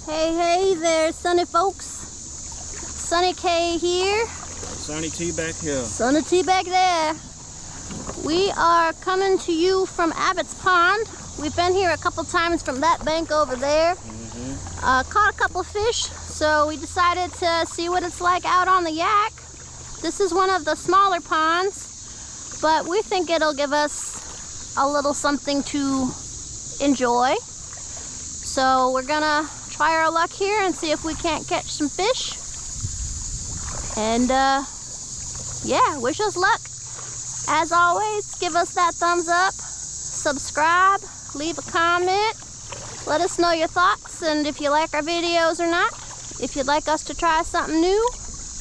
Hey there, Sunny folks. Sunny K here. Sunny T back here. Sunny T back there. We are coming to you from Abbotts Pond. We've been here a couple times from that bank over there. Caught a couple fish, so we decided to see what it's like out on the Yak. This is one of the smaller ponds, but we think it'll give us a little something to enjoy. So we're gonna try our luck here and see if we can't catch some fish. And yeah, wish us luck. As always, give us that thumbs up, subscribe, leave a comment, let us know your thoughts and if you like our videos or not. If you'd like us to try something new,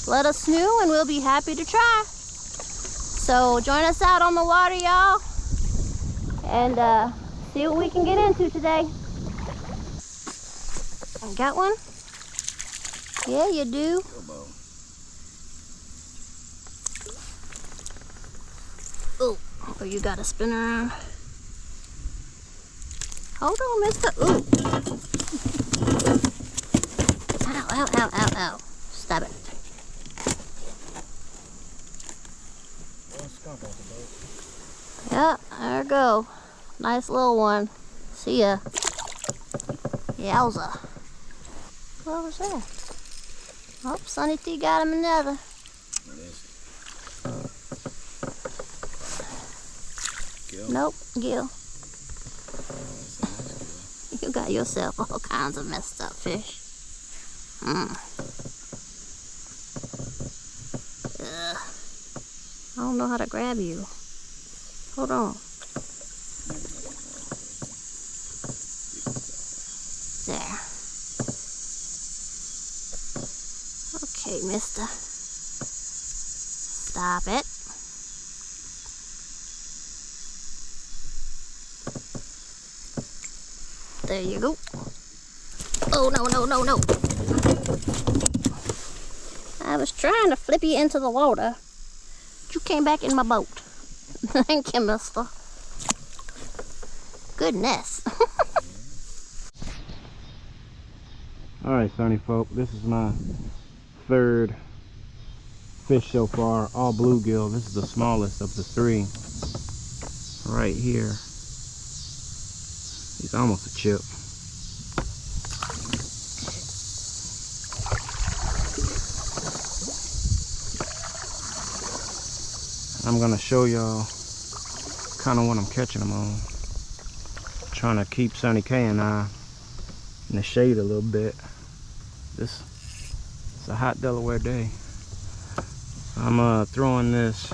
let us know and we'll be happy to try. So join us out on the water, y'all, and see what we can get into today. Got one? Yeah, you do. Oh, you got a spin around. Hold on, mister. Ooh. Ow, ow, ow, ow, ow. Stop it. Yeah, there we go. Nice little one. See ya. Yowza. What was that? Oh, Sunny T got him another. Gill? Nope, gill. You got yourself all kinds of messed up fish. I don't know how to grab you. Hold on. There. Okay, mister. Stop it. There you go. Oh, no, no, no, no. I was trying to flip you into the water. But you came back in my boat. Thank you, mister. Goodness. Alright, Sunny folk, this is my third fish so far, all bluegill. This is the smallest of the three. Right here. He's almost a chip. I'm gonna show y'all kind of what I'm catching them on. Trying to keep Sunny K and I in the shade a little bit. It's a hot Delaware day. I'm throwing this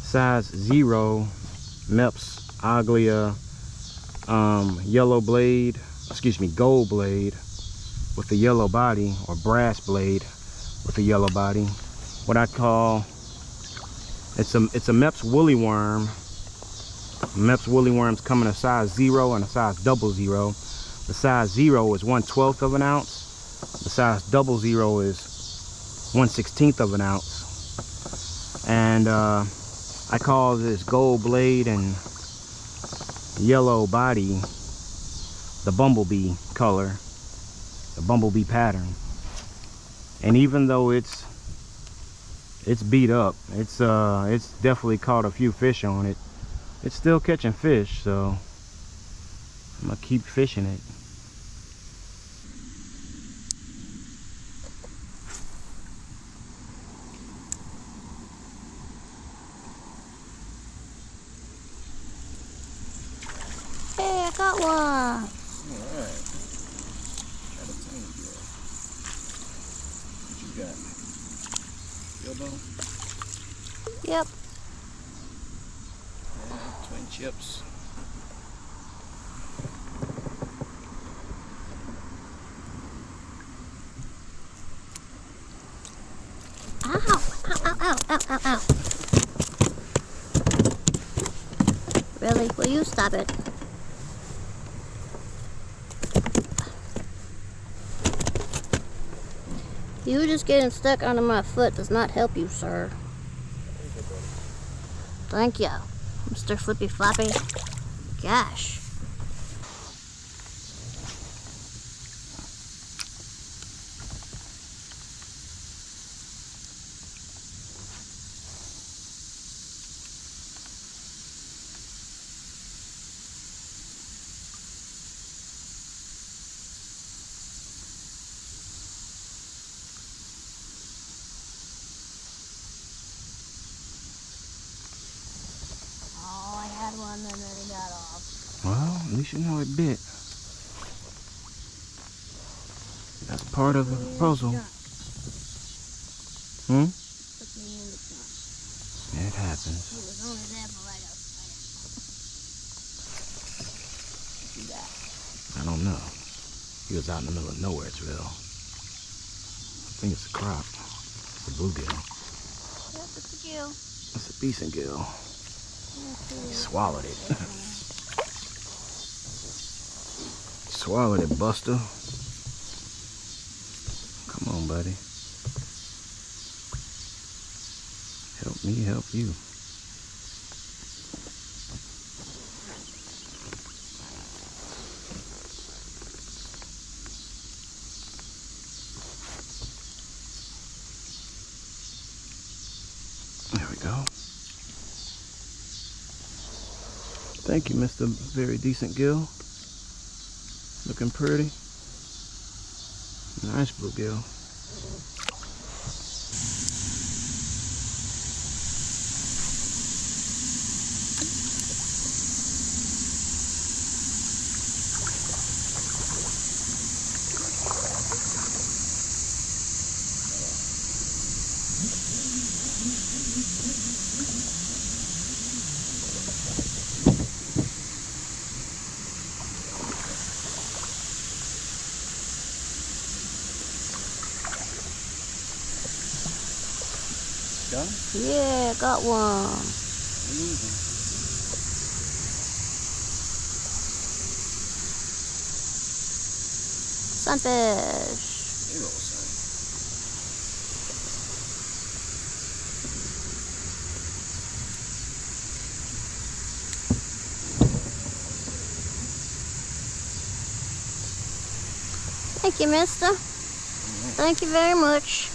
size 0 Mepps yellow blade, gold blade with a yellow body, or brass blade with a yellow body. What I call, it's a Mepps woolly worm. Mepps woolly worms come in a size 0 and a size 00. The size 0 is 1/12 of an ounce. The size 00 is 1/16 of an ounce. And I call this gold blade and yellow body the bumblebee color, the bumblebee pattern. And even though it's beat up, it's definitely caught a few fish on it, it's still catching fish, so I'm gonna keep fishing it. Hey, I got one. Alright. Got a tiny gill. What you got? Gillbone? Yep. Yeah, twin chips. Ow, ow, ow, ow, ow, ow. Really? Will you stop it? You just getting stuck under my foot does not help you, sir. Thank you, Mr. Flippy Floppy. Gosh. You know it bit. That's part of the puzzle. Hmm? It happens. He was on his apple right outside. I don't know. He was out in the middle of Nowheresville. I think it's a crop. It's a bluegill. Yep, it's a gill. It's a decent gill. He swallowed it. Swallowed it, Buster. Come on, buddy. Help me help you. There we go. Thank you, Mr. Very Decent Gill. Looking pretty. Nice bluegill. Got him? Yeah, got one. Sunfish. Big old sun. Thank you, mister. Thank you very much.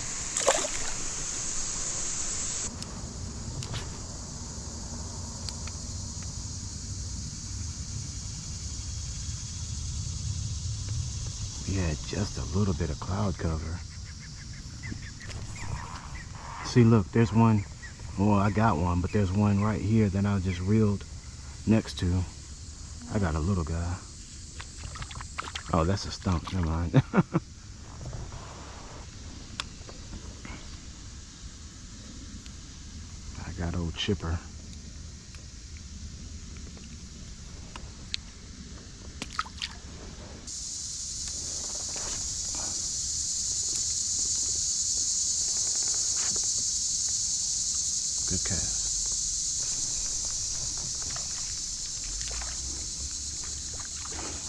Yeah, just a little bit of cloud cover. See, look, there's one. Well, I got one, but there's one right here that I just reeled next to. I got a little guy. Oh, that's a stump. Never mind. I got old Chipper. Good cast.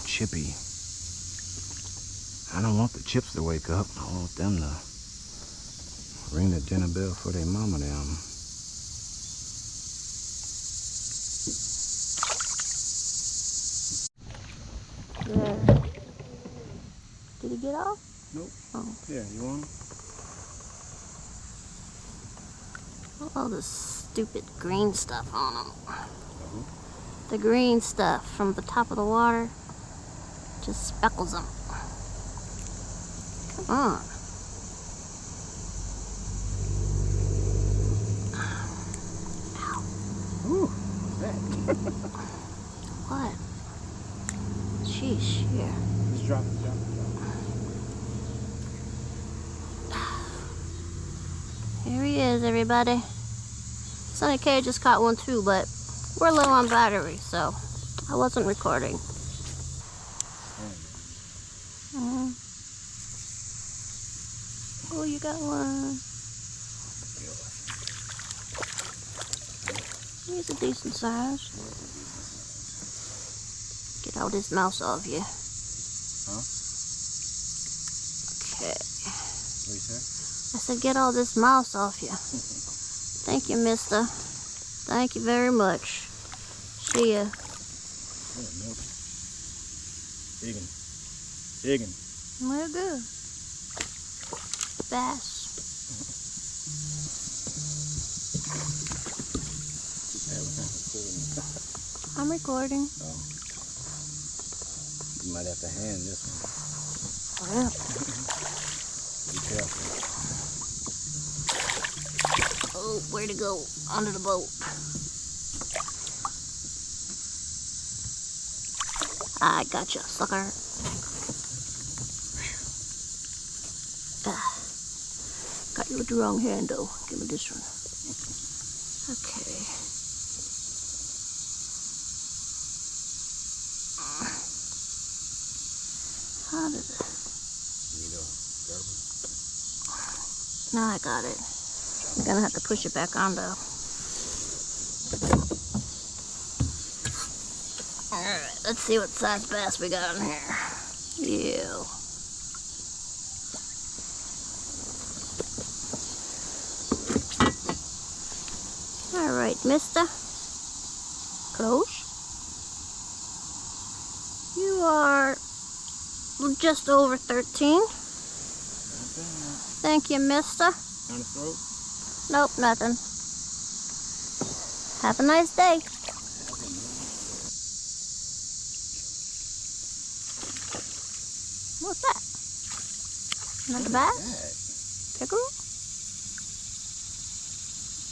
Chippy. I don't want the chips to wake up. I want them to ring the dinner bell for their mama them. Yeah. Did he get off? Nope. Oh. Yeah, you want them? All this stupid green stuff on them. The green stuff from the top of the water just speckles them. Come on. Ooh, what's that? What? Sheesh, here. Just drop it, drop it, drop it. Here he is, everybody. Sunny K just caught one too, but we're low on battery, so I wasn't recording. Oh, you got one. He's a decent size. Get all this mouse off you. Huh? Okay. What you say? I said get all this mouse off you. Thank you, mister. Thank you very much. See ya. Digging. Digging. We're good. Bass. I'm recording. Oh. You might have to hand this one. Yeah. Be careful. Oh, where'd it go? Under the boat. I gotcha, sucker. Got you with the wrong hand, though. Give me this one. Okay. How did it? Now I got it. I'm gonna have to push it back on, though. Alright, let's see what size bass we got in here. Yeah. Alright, mister. Close. You are just over 13. Thank you, mister. On the throat? Nope, nothing. Have a nice day. What's that? Another bass? Pickerel?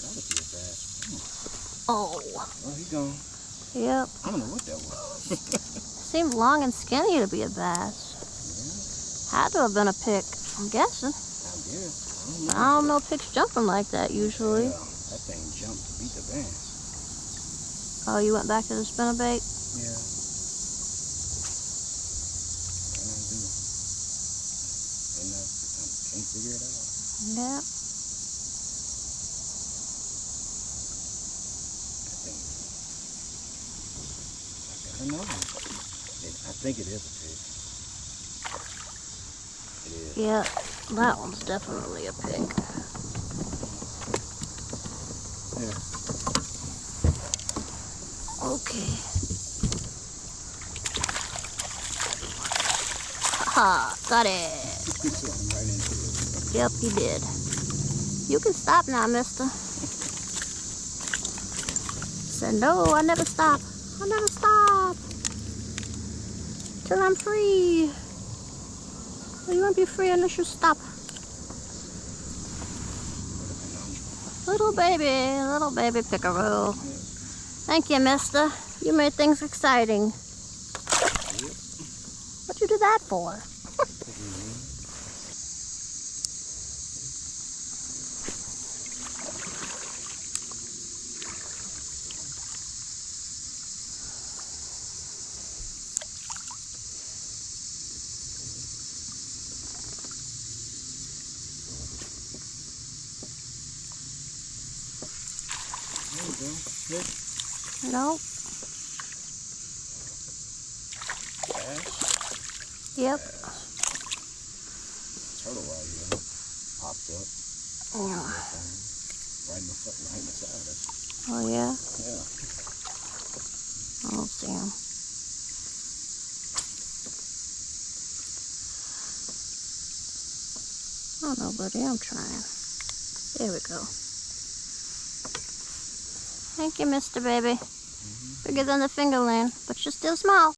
Gotta be a bass. Oh. Oh, he gone. Yep. I don't know what that was. Seemed long and skinny to be a bass. Yeah. Had to have been a pick, I'm guessing. I guess. I don't know picks jumping like that usually. Yeah, that thing jumped to beat the bass. Oh, you went back to the spinnerbait? Yeah. Can't figure it out. Yeah. I don't know. I think it is a pig. It is. Yeah, that one's definitely a pig. Yeah. Okay. Ha, got it. Right into it. Yep, you did. You can stop now, mister. Said, no, I never stop. I never stop. Till I'm free. Well, you won't be free unless you stop. Little baby pickerel. Thank you, mister. You made things exciting. What'd you do that for? There you go. Nope. Bass. Yep. Turtle right here. Popped up. Yeah. Right in the side. Oh, yeah? Yeah. I don't see him. Oh, no, buddy. I'm trying. There we go. Thank you, Mr. Baby. Bigger than the fingerling, but you're still small.